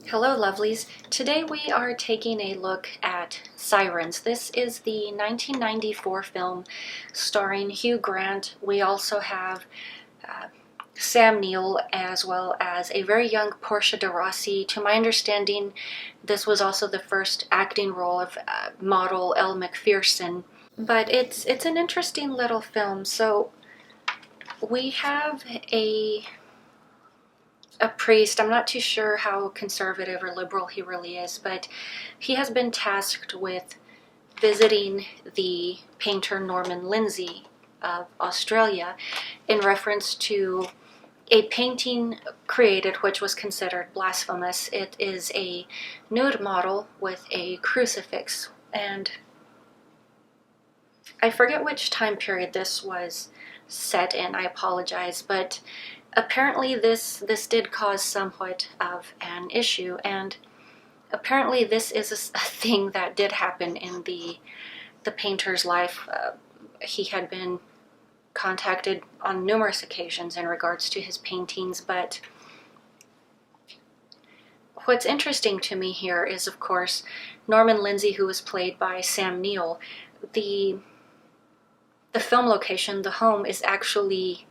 Hello, lovelies. Today we are taking a look at Sirens. This is the 1994 film starring Hugh Grant. We also have Sam Neill, as well as a very young Portia de Rossi. To my understanding, this was also the first acting role of model Elle Macpherson. But it's an interesting little film. So we have a priest. I'm not too sure how conservative or liberal he really is, but he has been tasked with visiting the painter Norman Lindsay of Australia in reference to a painting created which was considered blasphemous. It is a nude model with a crucifix, and I forget which time period this was set in, I apologize, but apparently this did cause somewhat of an issue, and apparently this is a thing that did happen in the painter's life. He had been contacted on numerous occasions in regards to his paintings, but what's interesting to me here is, of course, Norman Lindsay, who was played by Sam Neill. The film location, the home, is actually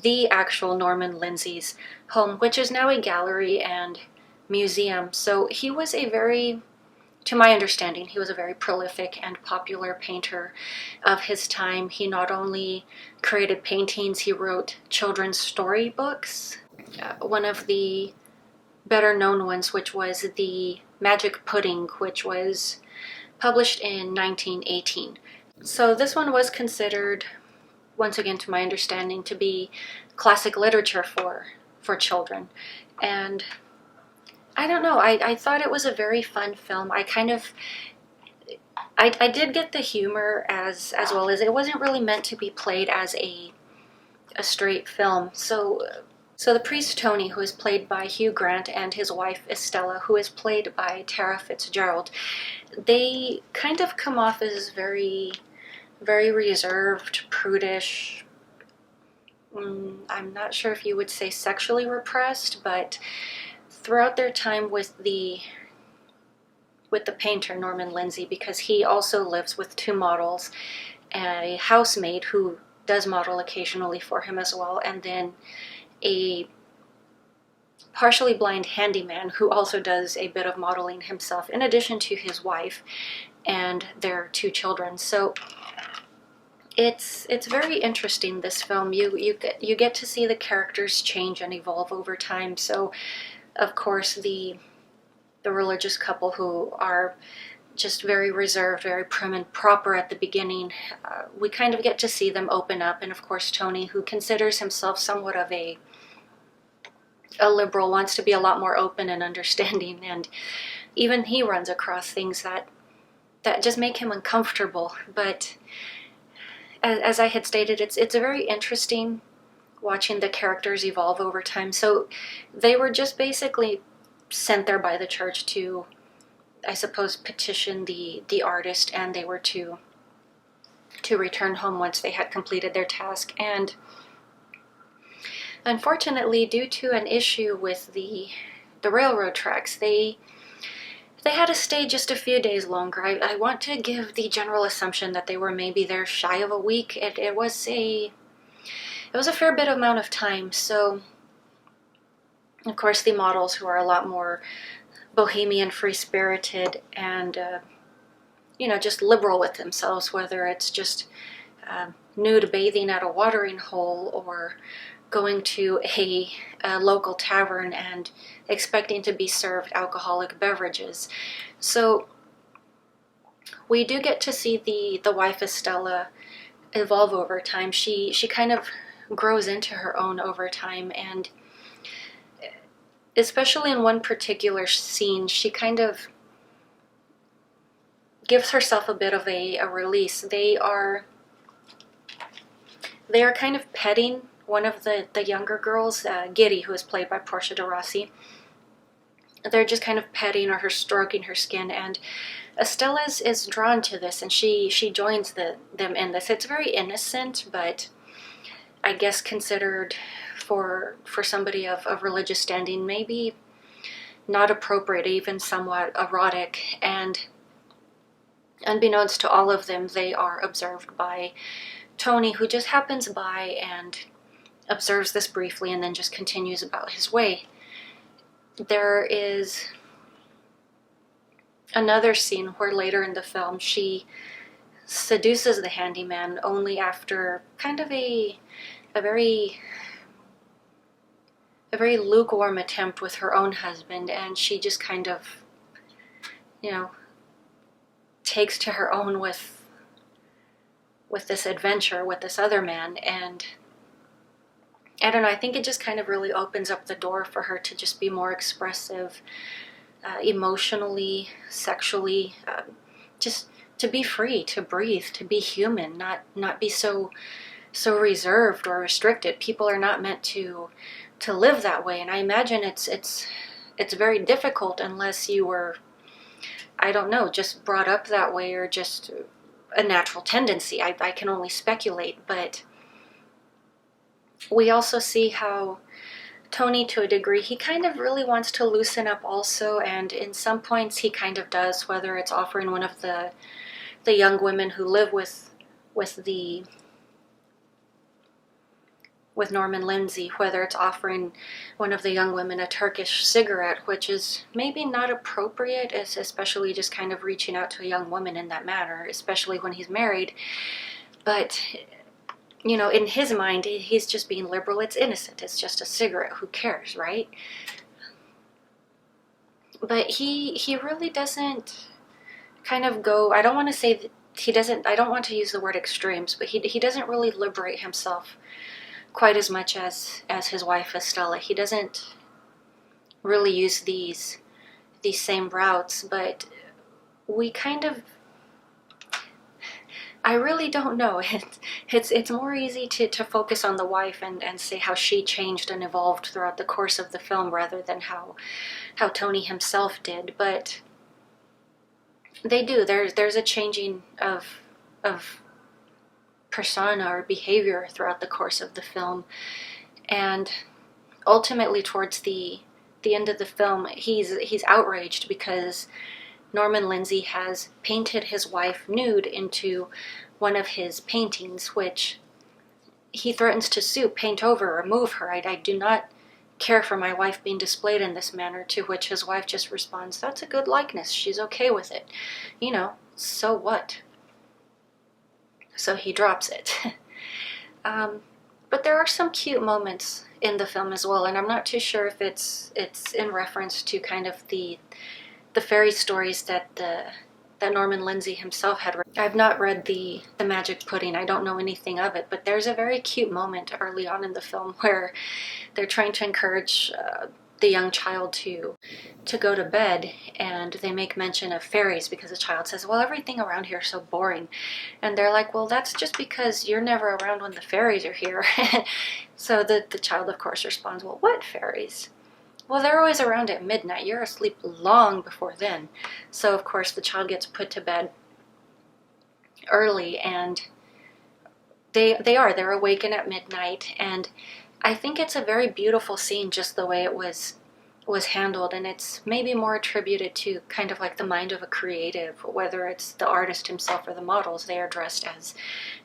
the actual Norman Lindsay's home, which is now a gallery and museum. So he was to my understanding, he was a very prolific and popular painter of his time. He not only created paintings, he wrote children's storybooks. One of the better known ones, which was The Magic Pudding, which was published in 1918. So this one was considered, once again to my understanding, to be classic literature for children. And I don't know, I thought it was a very fun film. I did get the humor as well as it wasn't really meant to be played as a straight film. So the priest Tony, who is played by Hugh Grant, and his wife Estella, who is played by Tara Fitzgerald, they kind of come off as very reserved, prudish. I'm not sure if you would say sexually repressed, but throughout their time with the painter Norman Lindsay, because he also lives with two models, a housemaid who does model occasionally for him as well, and then a partially blind handyman who also does a bit of modeling himself, in addition to his wife and their two children. So it's very interesting, this film. You get to see the characters change and evolve over time. So of course the religious couple, who are just very reserved, very prim and proper at the beginning, we kind of get to see them open up. And of course Tony, who considers himself somewhat of a liberal, wants to be a lot more open and understanding, and even he runs across things that just make him uncomfortable. But as I had stated, it's very interesting watching the characters evolve over time. So they were just basically sent there by the church to, I suppose, petition the artist, and they were to return home once they had completed their task. And unfortunately, due to an issue with the railroad tracks, they had to stay just a few days longer. I want to give the general assumption that they were maybe there shy of a week. It was a fair bit amount of time. So of course the models, who are a lot more bohemian, free-spirited, and just liberal with themselves, whether it's just nude bathing at a watering hole or going to a local tavern and expecting to be served alcoholic beverages. So we do get to see the wife Estella evolve over time. She kind of grows into her own over time, and especially in one particular scene, she kind of gives herself a bit of a release. They are kind of petting one of the younger girls, Giddy, who is played by Portia de Rossi. They're just kind of petting her, stroking her skin, and Estella is drawn to this, and she joins them in this. It's very innocent, but I guess considered for somebody of religious standing, maybe not appropriate, even somewhat erotic, and unbeknownst to all of them, they are observed by Tony, who just happens by and observes this briefly and then just continues about his way. There is another scene where later in the film she seduces the handyman only after kind of a very lukewarm attempt with her own husband, and she just kind of, you know, takes to her own with this adventure with this other man. And I don't know, I think it just kind of really opens up the door for her to just be more expressive, emotionally, sexually, just to be free, to breathe, to be human, not be so reserved or restricted. People are not meant to live that way, and I imagine it's very difficult unless you were, I don't know, just brought up that way, or just a natural tendency. I can only speculate, but we also see how Tony, to a degree, he kind of really wants to loosen up also, and in some points he kind of does, whether it's offering one of the young women who live with Norman Lindsay, whether it's offering one of the young women a Turkish cigarette, which is maybe not appropriate, especially just kind of reaching out to a young woman in that manner, especially when he's married. But, you know, in his mind, he's just being liberal. It's innocent. It's just a cigarette. Who cares, right? But he really doesn't kind of go, I don't want to say that he doesn't, I don't want to use the word extremes, but he doesn't really liberate himself quite as much as his wife Estella. He doesn't really use these same routes, but we kind of, I really don't know. It's more easy to focus on the wife and say how she changed and evolved throughout the course of the film rather than how Tony himself did. But they do. There's a changing of persona or behavior throughout the course of the film, and ultimately towards the end of the film, he's outraged because Norman Lindsay has painted his wife nude into one of his paintings, which he threatens to sue, paint over, remove her. I do not care for my wife being displayed in this manner, to which his wife just responds, that's a good likeness, she's okay with it. You know, so what? So he drops it. But there are some cute moments in the film as well, and I'm not too sure if it's in reference to kind of the fairy stories that Norman Lindsay himself had read. I've not read the Magic Pudding. I don't know anything of it, but there's a very cute moment early on in the film where they're trying to encourage the young child to go to bed, and they make mention of fairies because the child says, well, everything around here is so boring. And they're like, well, that's just because you're never around when the fairies are here. So the child, of course, responds, well, what fairies? Well, they're always around at midnight. You're asleep long before then. So, of course, the child gets put to bed early, and they're awakened at midnight. And I think it's a very beautiful scene, just the way it was handled, and it's maybe more attributed to kind of like the mind of a creative, whether it's the artist himself or the models. They are dressed as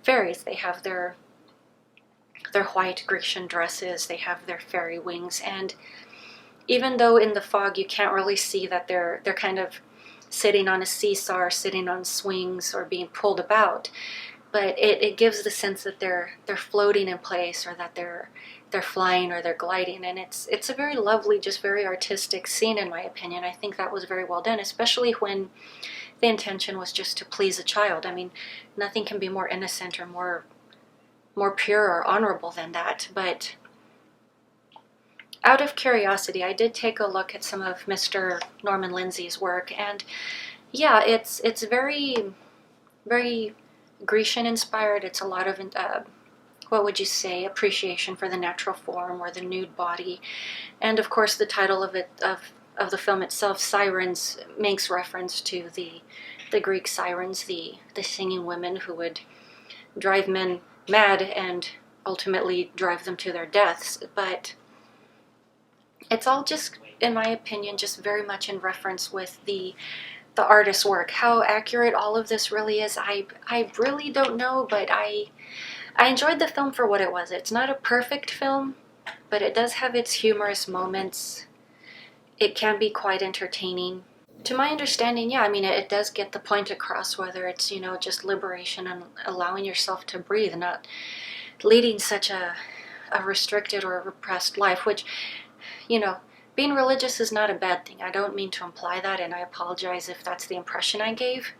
fairies. They have their white Grecian dresses. They have their fairy wings, and even though in the fog you can't really see that they're kind of sitting on a seesaw or sitting on swings or being pulled about, but it gives the sense that they're floating in place, or that they're flying or they're gliding, and it's a very lovely, just very artistic scene in my opinion. I think that was very well done, especially when the intention was just to please a child. I mean, nothing can be more innocent or more pure or honorable than that. But out of curiosity, I did take a look at some of Mr. Norman Lindsay's work, and yeah, it's very, very Grecian inspired. It's a lot of what would you say, appreciation for the natural form or the nude body. And of course the title of the film itself, Sirens, makes reference to the Greek sirens, the singing women who would drive men mad and ultimately drive them to their deaths. But it's all just in my opinion, just very much in reference with the artist's work. How accurate all of this really is, I really don't know, but I enjoyed the film for what it was. It's not a perfect film, but it does have its humorous moments. It can be quite entertaining. To my understanding, yeah, I mean, it does get the point across, whether it's, just liberation and allowing yourself to breathe, not leading such a restricted or repressed life, which, being religious is not a bad thing. I don't mean to imply that, and I apologize if that's the impression I gave.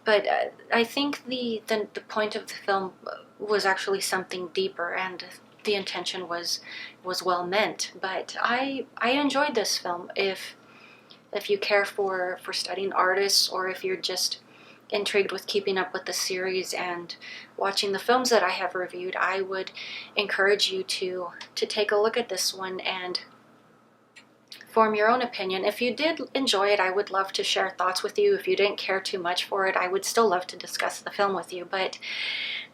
But I think the point of the film was actually something deeper, and the intention was well meant. But I enjoyed this film. If you care for studying artists, or if you're just intrigued with keeping up with the series and watching the films that I have reviewed, I would encourage you to take a look at this one and form your own opinion. If you did enjoy it, I would love to share thoughts with you. If you didn't care too much for it, I would still love to discuss the film with you. But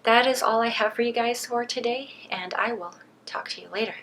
that is all I have for you guys for today, and I will talk to you later.